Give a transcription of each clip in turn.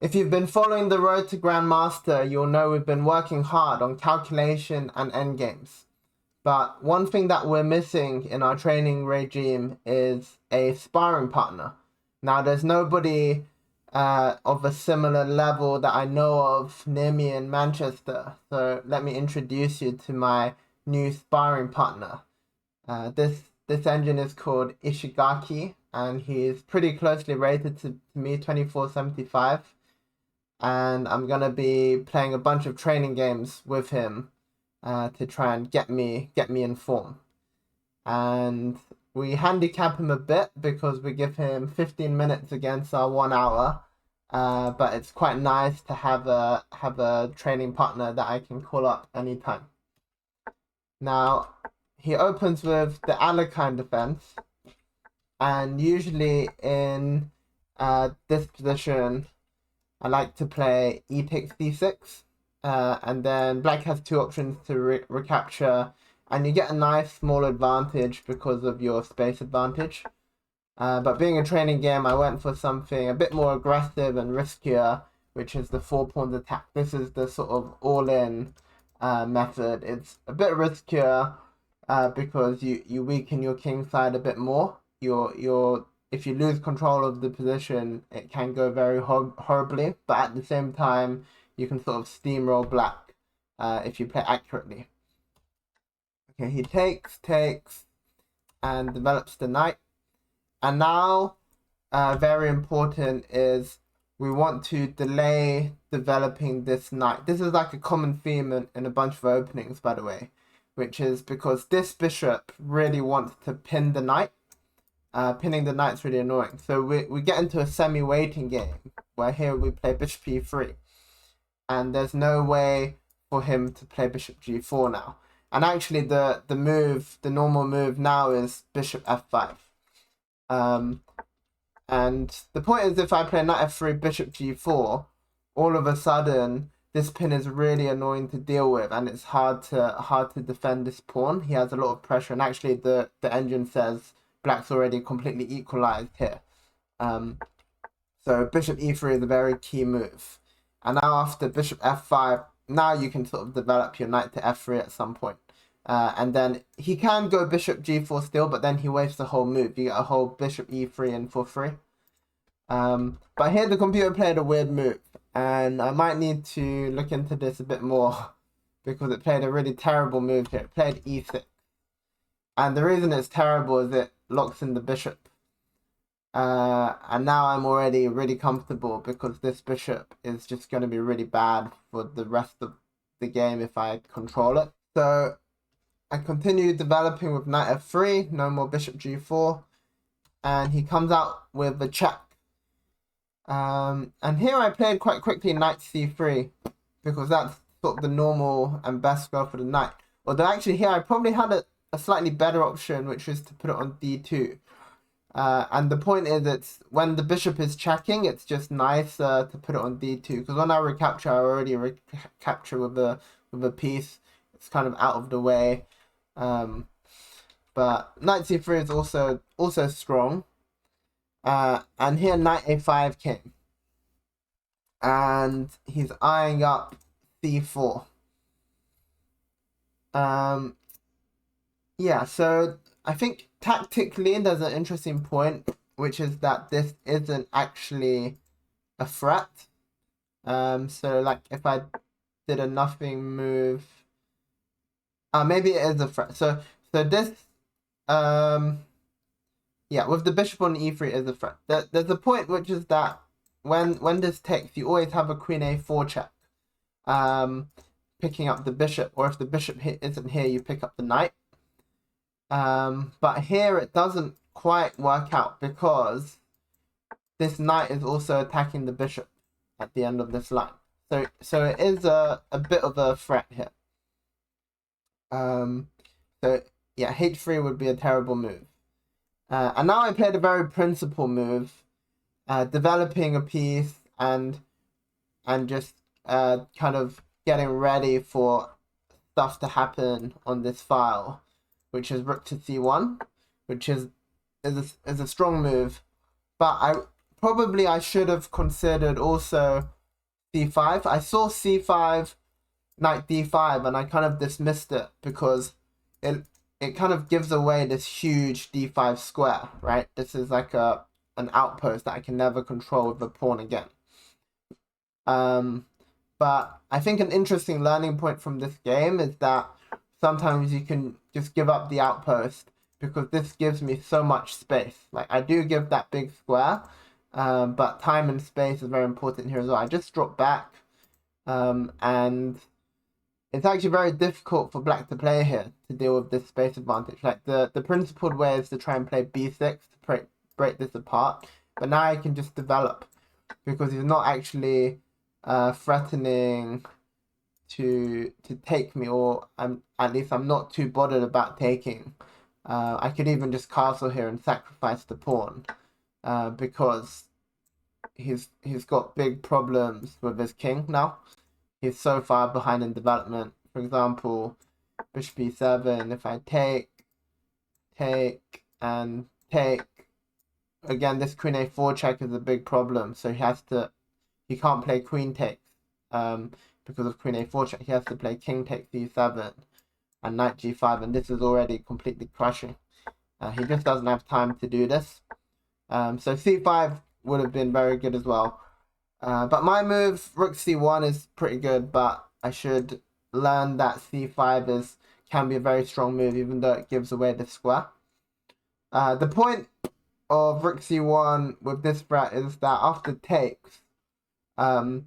If you've been following the road to Grandmaster, you'll know we've been working hard on calculation and endgames. But one thing that we're missing in our training regime is a sparring partner. Now, there's nobody of a similar level that I know of near me in Manchester. So let me introduce you to my new sparring partner. This engine is called Ishigaki, and he's pretty closely rated to me, 2475. And I'm gonna be playing a bunch of training games with him to try and get me in form. And we handicap him a bit because we give him 15 minutes against our 1 hour. But it's quite nice to have a training partner that I can call up anytime. Now, he opens with the Alekhine defense, and usually in this position, I like to play e takes d6, and then black has two options to recapture, and you get a nice small advantage because of your space advantage. But being a training game, I went for something a bit more aggressive and riskier, which is the 4 pawns attack. This is the sort of all-in method. It's a bit riskier because you weaken your king side a bit more. If you lose control of the position, it can go very horribly, but at the same time, you can sort of steamroll black if you play accurately. Okay, he takes, and develops the knight. And now, very important is we want to delay developing this knight. This is like a common theme in a bunch of openings, by the way, which is because this bishop really wants to pin the knight. Pinning the knight's really annoying. So we get into a semi-waiting game where here we play bishop e3. And there's no way for him to play bishop g4 now. And actually the normal move now is bishop f5. And the point is, if I play knight f3, bishop g4, all of a sudden this pin is really annoying to deal with, and it's hard to defend this pawn. He has a lot of pressure, and actually the engine says black's already completely equalized here. So bishop e3 is a very key move. And now after bishop f5, now you can sort of develop your knight to f3 at some point. And then he can go bishop g4 still, but then he wastes the whole move. You get a whole bishop e3 and for free. But here the computer played a weird move, and I might need to look into this a bit more because it played a really terrible move here. It played e6. And the reason it's terrible is it locks in the bishop. And now I'm already really comfortable because this bishop is just going to be really bad for the rest of the game if I control it. So I continue developing with knight f3, no more bishop g4, and he comes out with a check. And here I played quite quickly knight c3 because that's sort of the normal and best go for the knight. Although actually here I probably had a slightly better option, which is to put it on d2. And the point is, it's when the bishop is checking, it's just nicer to put it on d2, because when I recapture, I already recapture with a piece. It's kind of out of the way. But knight c3 is also strong. And here knight a5 came, and he's eyeing up c4. Yeah, so I think tactically there's an interesting point, which is that this isn't actually a threat. So like if I did a nothing move, maybe it is a threat. So this, yeah, with the bishop on e3 is a threat. There's a point which is that when this takes, you always have a queen a4 check, picking up the bishop, or if the bishop isn't here, you pick up the knight. But here it doesn't quite work out because this knight is also attacking the bishop at the end of this line. So it is a bit of a threat here. So yeah, h3 would be a terrible move. And now I played a very principled move, developing a piece and just kind of getting ready for stuff to happen on this file, which is rook to c1, which is a strong move. But I should have considered also c5. I saw c5, knight d5, and I kind of dismissed it because it kind of gives away this huge d5 square, right? This is like an outpost that I can never control with a pawn again. But I think an interesting learning point from this game is that sometimes you can just give up the outpost because this gives me so much space. Like, I do give that big square, but time and space is very important here as well. I just dropped back, and it's actually very difficult for black to play here to deal with this space advantage. Like, the principled way is to try and play b6 to break this apart, but now I can just develop because he's not actually threatening to take me, or at least I'm not too bothered about taking. I could even just castle here and sacrifice the pawn because he's got big problems with his king now. He's so far behind in development. For example, bishop e7, if I take, and take, again, this queen a4 check is a big problem, so he can't play queen takes because of queen a4 check. He has to play king takes e7 and knight g5, and this is already completely crushing. He just doesn't have time to do this. So c5 would have been very good as well. But my move, rook c1, is pretty good, but I should learn that c5 can be a very strong move, even though it gives away the square. The point of rook c1 with this threat is that after takes, I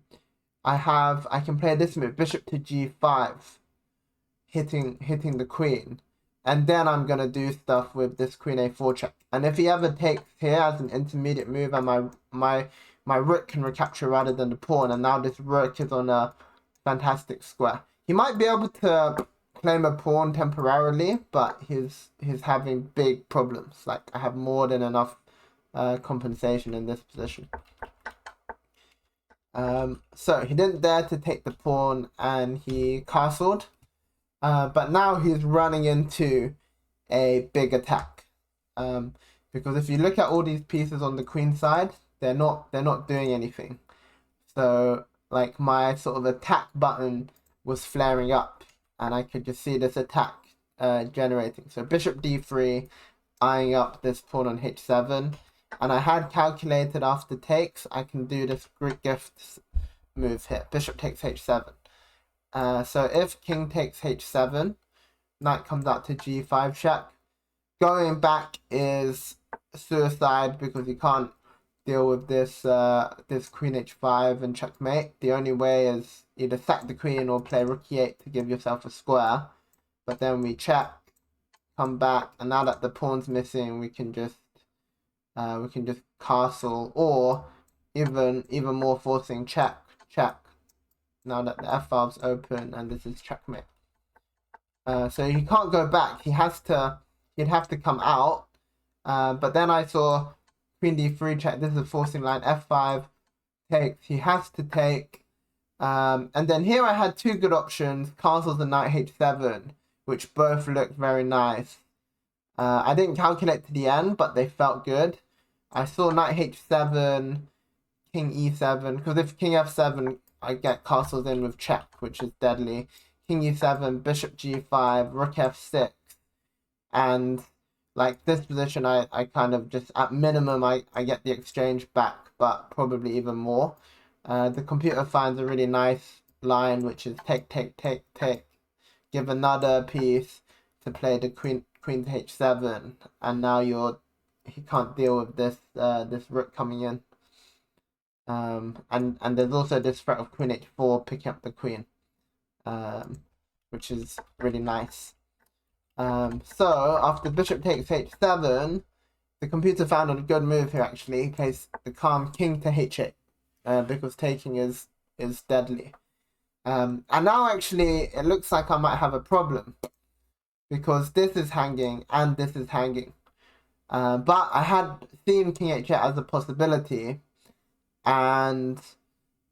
can play this move, bishop to g5, hitting the queen, and then I'm gonna do stuff with this queen a4 check. And if he ever takes here as an intermediate move, and my rook can recapture rather than the pawn, and now this rook is on a fantastic square. He might be able to claim a pawn temporarily, but he's having big problems. Like, I have more than enough compensation in this position. So he didn't dare to take the pawn, and he castled. But now he's running into a big attack. Because if you look at all these pieces on the queen side, they're not doing anything. So, like, my sort of attack button was flaring up, and I could just see this attack generating. So bishop d3, eyeing up this pawn on h7, and I had calculated after takes I can do this Greek gift move here, bishop takes h7. So if king takes h7, knight comes out to g5 check. Going back is suicide because you can't deal with this this queen h5 and checkmate. The only way is either sack the queen or play rook e8 to give yourself a square. But then we check, come back, and now that the pawn's missing, we can just castle, or even more forcing check. Now that the f-file's open and this is checkmate. So he can't go back. He'd have to come out. But then I saw queen d3 check. This is a forcing line. f5 takes. He has to take. And then here I had two good options: castles and knight h7, which both looked very nice. I didn't calculate to the end, but they felt good. I saw knight h7, king e7, because if king f7, I get castles in with check, which is deadly. King e7, bishop g5, rook f6, and like this position, I kind of just, at minimum, I get the exchange back, but probably even more. The computer finds a really nice line, which is take, give another piece to play the queen to h7, and now he can't deal with this this rook coming in. And there's also this threat of queen h4 picking up the queen, which is really nice. So after bishop takes h7, the computer found a good move here actually. He plays the calm king to h8, because taking is deadly. And now actually it looks like I might have a problem, because this is hanging and this is hanging. But I had seen king h8 as a possibility, and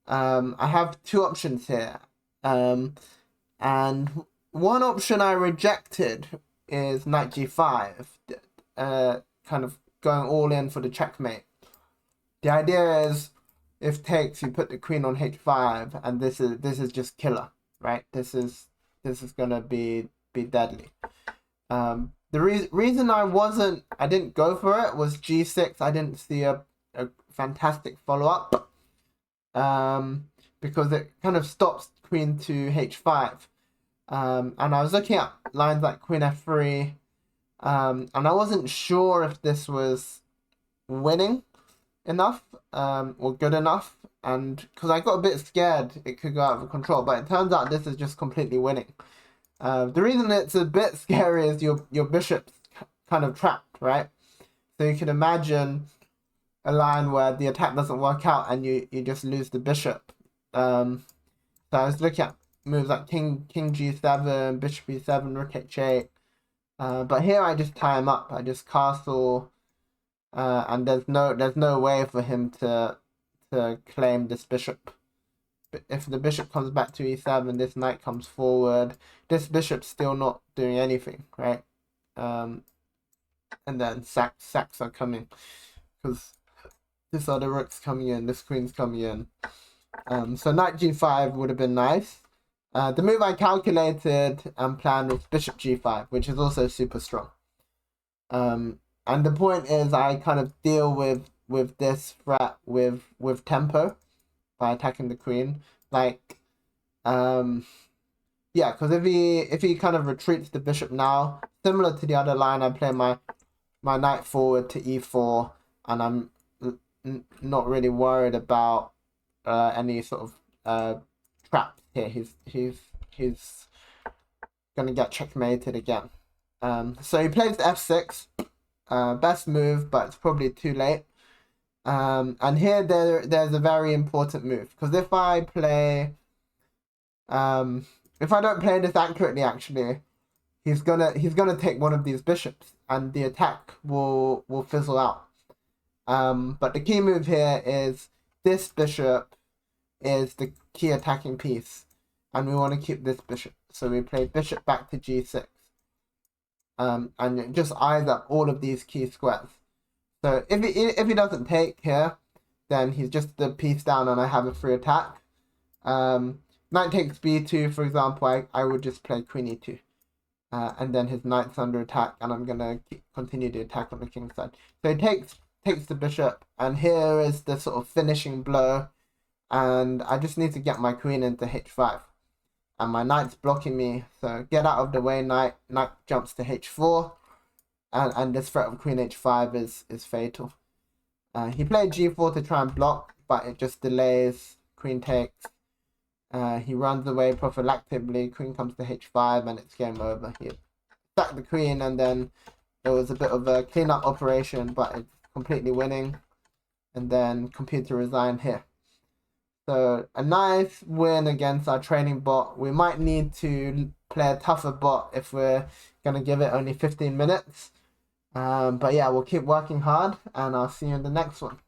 I have two options here. And one option I rejected is knight g5, kind of going all in for the checkmate. The idea is if takes, you put the queen on h5, and this is just killer, right? This is gonna be deadly. The reason I didn't go for it was g6. I didn't see a fantastic follow-up, because it kind of stops queen to h5. And I was looking at lines like queen f3, and I wasn't sure if this was winning enough, or good enough, and because I got a bit scared it could go out of control, but it turns out this is just completely winning. The reason it's a bit scary is your bishop's kind of trapped, right? So you can imagine a line where the attack doesn't work out and you just lose the bishop. So I was looking at moves like king g7, bishop e7, rook h8. But here I just tie him up. I just castle, and there's no way for him to claim this bishop. If the bishop comes back to e7, this knight comes forward. This bishop's still not doing anything, right? And then sacks are coming, because this other rook's coming in, this queen's coming in. So knight g5 would have been nice. The move I calculated and planned was bishop g5, which is also super strong. And the point is, I kind of deal with this threat with tempo by attacking the queen. Like, yeah, because if he kind of retreats the bishop now, similar to the other line, I play my knight forward to e4, and I'm not really worried about any sort of traps here. He's gonna get checkmated again. So he plays f6, best move, but it's probably too late. And here there's a very important move, because if I don't play this accurately, actually, he's gonna take one of these bishops, and the attack will fizzle out. But the key move here is this bishop is the key attacking piece, and we want to keep this bishop. So we play bishop back to g6, and it just eyes up all of these key squares. So if he doesn't take here, then he's just the piece down, and I have a free attack. Knight takes b2, for example, I would just play queen e2. And then his knight's under attack, and I'm gonna continue the attack on the king side. So he takes the bishop, and here is the sort of finishing blow, and I just need to get my queen into h5, and my knight's blocking me. So get out of the way, knight jumps to h4, and this threat of queen h5 is fatal. He played g4 to try and block, but it just delays. Queen takes. He runs away prophylactically, queen comes to h5, and it's game over. He attacked the queen, and then it was a bit of a cleanup operation, but it's completely winning. And then computer resign here. So a nice win against our training bot. We might need to play a tougher bot if we're going to give it only 15 minutes. But yeah, we'll keep working hard, and I'll see you in the next one.